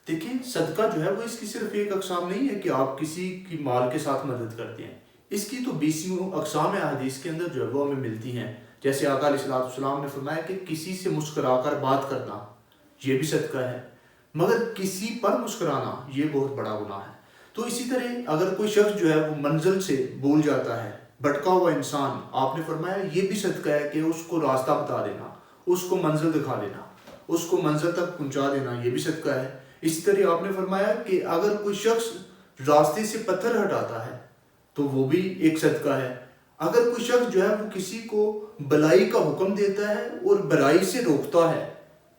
دیکھیں صدقہ جو ہے وہ اس کی صرف ایک اقسام نہیں ہے کہ آپ کسی کی مال کے ساتھ مدد کرتے ہیں، اس کی تو 20 اقسام حدیث کے اندر جو ہے وہ ہمیں ملتی ہیں. جیسے آقا علیہ الصلوۃ والسلام نے فرمایا کہ کسی سے مسکرا کر بات کرنا یہ بھی صدقہ ہے، مگر کسی پر مسکرانا یہ بہت بڑا گناہ ہے. تو اسی طرح اگر کوئی شخص جو ہے وہ منزل سے بھول جاتا ہے، بھٹکا ہوا انسان، آپ نے فرمایا یہ بھی صدقہ ہے کہ اس کو راستہ بتا دینا، اس کو منزل دکھا دینا، اس کو منزل تک پہنچا دینا، یہ بھی صدقہ ہے. اسی طرح آپ نے فرمایا کہ اگر کوئی شخص راستے سے پتھر ہٹاتا ہے تو وہ بھی ایک صدقہ ہے. اگر کوئی شخص جو ہے وہ کسی کو بلائی کا حکم دیتا ہے اور برائی سے روکتا ہے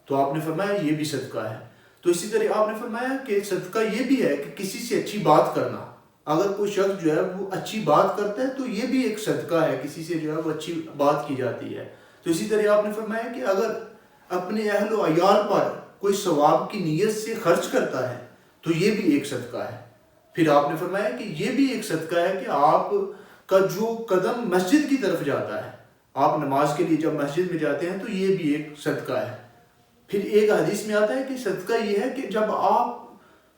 تو آپ نے فرمایا یہ بھی صدقہ ہے. تو اسی طرح آپ نے فرمایا کہ صدقہ یہ بھی ہے کہ کسی سے اچھی بات کرنا. اگر کوئی شخص جو ہے وہ اچھی بات کرتا ہے تو یہ بھی ایک صدقہ ہے، کسی سے جو ہے وہ اچھی بات کی جاتی ہے. تو اسی طرح آپ نے فرمایا کہ اگر اپنے اہل و عیال پر کوئی ثواب کی نیت سے خرچ کرتا ہے تو یہ بھی ایک صدقہ ہے. پھر آپ نے فرمایا کہ یہ بھی ایک صدقہ ہے کہ آپ کا جو قدم مسجد کی طرف جاتا ہے، آپ نماز کے لیے جب مسجد میں جاتے ہیں تو یہ بھی ایک صدقہ ہے. پھر ایک حدیث میں آتا ہے کہ صدقہ یہ ہے کہ جب آپ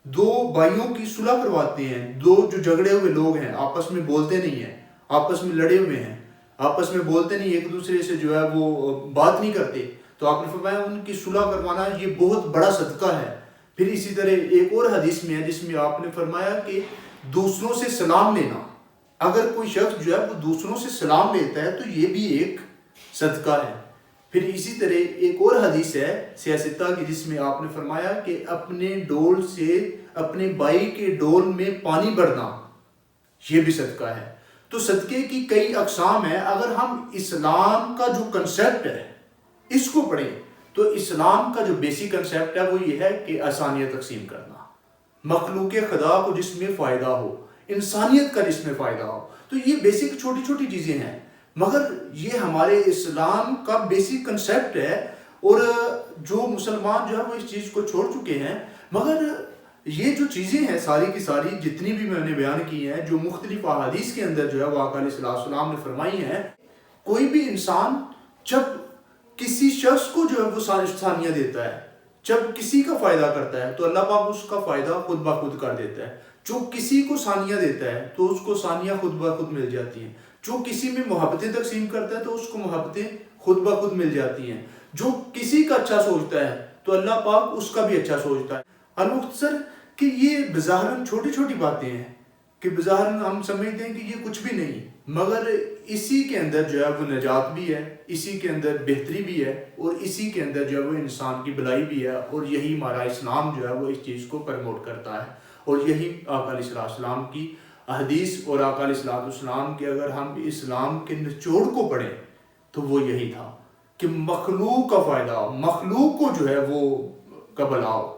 دو بھائیوں کی صلح کرواتے ہیں، دو جو جھگڑے ہوئے لوگ ہیں، آپس میں بولتے نہیں ہیں، آپس میں لڑے ہوئے ہیں، آپس میں بولتے نہیں، ایک دوسرے سے جو ہے وہ بات نہیں کرتے، تو آپ نے فرمایا ان کی صلح کروانا یہ بہت بڑا صدقہ ہے. پھر اسی طرح ایک اور حدیث میں ہے جس میں آپ نے فرمایا کہ دوسروں سے سلام لینا، اگر کوئی شخص جو ہے وہ دوسروں سے سلام لیتا ہے تو یہ بھی ایک صدقہ ہے. پھر اسی طرح ایک اور حدیث ہے سیاستہ کی جس میں آپ نے فرمایا کہ اپنے ڈول سے اپنے بھائی کے ڈول میں پانی بھرنا یہ بھی صدقہ ہے. تو صدقے کی کئی اقسام ہیں. اگر ہم اسلام کا جو کنسیپٹ ہے اس کو پڑھیں تو اسلام کا جو بیسک کنسیپٹ ہے وہ یہ ہے کہ آسانیاں تقسیم کرنا، مخلوق خدا کو جس میں فائدہ ہو، انسانیت کا جس میں فائدہ ہو. تو یہ بیسک چھوٹی چھوٹی چیزیں ہیں، مگر یہ ہمارے اسلام کا بیسک کنسیپٹ ہے. اور جو مسلمان جو ہے وہ اس چیز کو چھوڑ چکے ہیں. مگر یہ جو چیزیں ہیں ساری کی ساری جتنی بھی میں نے بیان کی ہیں، جو مختلف احادیث کے اندر جو ہے وہ آقا علیہ الصلوۃ والسلام نے فرمائی ہیں، کوئی بھی انسان جب کسی شخص کو جو ہے وہ ثانیہ دیتا ہے، جب کسی کا فائدہ کرتا ہے تو اللہ پاک اس کا فائدہ خود بخود کر دیتا ہے. جو کسی کو ثانیہ دیتا ہے تو اس کو ثانیہ خود بخود مل جاتی ہیں. جو کسی میں محبتیں تقسیم کرتا ہے تو اس کو محبتیں خود بخود مل جاتی ہیں. جو کسی کا اچھا سوچتا ہے تو اللہ پاک اس کا بھی اچھا سوچتا ہے. المختصر کہ یہ بظاہراً چھوٹی چھوٹی باتیں ہیں کہ بظاہراً ہم سمجھتے ہیں کہ یہ کچھ بھی نہیں، مگر اسی کے اندر جو ہے وہ نجات بھی ہے، اسی کے اندر بہتری بھی ہے، اور اسی کے اندر جو ہے وہ انسان کی بھلائی بھی ہے. اور یہی ہمارا اسلام جو ہے وہ اس چیز کو پروموٹ کرتا ہے. اور یہی آقا علیہ السلام کی احادیث اور آقا علیہ السلام کے اگر ہم اسلام کے نچوڑ کو پڑھیں تو وہ یہی تھا کہ مخلوق کا فائدہ ہو، مخلوق کو جو ہے وہ کا بھلا ہو.